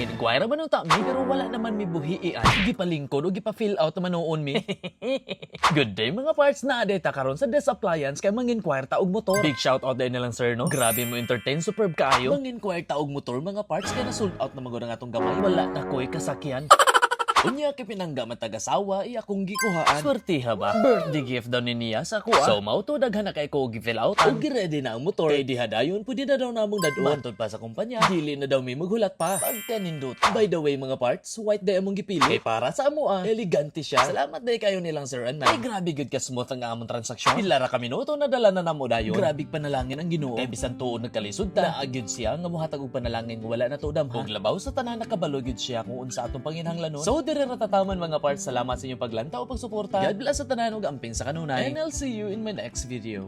Mangin-inquire ba nung mi pero wala naman mi buhiian. Gipalingkod o gipa-fill out naman noon mi. Good day mga parts, na data karon sa Des Appliance kay mangin-inquire ta og motor. Big shout out din na lang sir no. Grabe mo entertain, superb kaayo. Mangin-inquire ta og motor mga parts kay na sold out na magod ang atong gamay. Wala na koy kasakyan. Unya kay pinangga matagasawa iya akong gikuhaan. Swertiha ba? Birthday gift daw ni niya sa kuha. So mauto daghan na kay ko gi-fill out. Og gi-ready na ang motor. Kay diha dayon pwede na daw namong daduma. Bantod pa sa kumpanya. Dili na daw mi maghulat pa. Pagkanindot. By the way mga parts, white day among gipili. Kay para sa amo elegante siya. Salamat day kayo nilang sir Anna. Ay grabe good ka smooth ang among transaksyon. Pilara ka minuto nadala na namo dayon. Grabe panalangin ang Ginoo. Kay bisan tuod nagkalisod ta. Naagid siya nga mohatag og panalangin nga wala na tuodam. Og labaw sa tanan nakabalo gid siya kung unsa atong panginhanglanon. So dire ratataman mga parts, salamat sa inyong paglantaw o pagsuporta. God bless sa tanan ug amping sa kanunay. And I'll see you in my next video.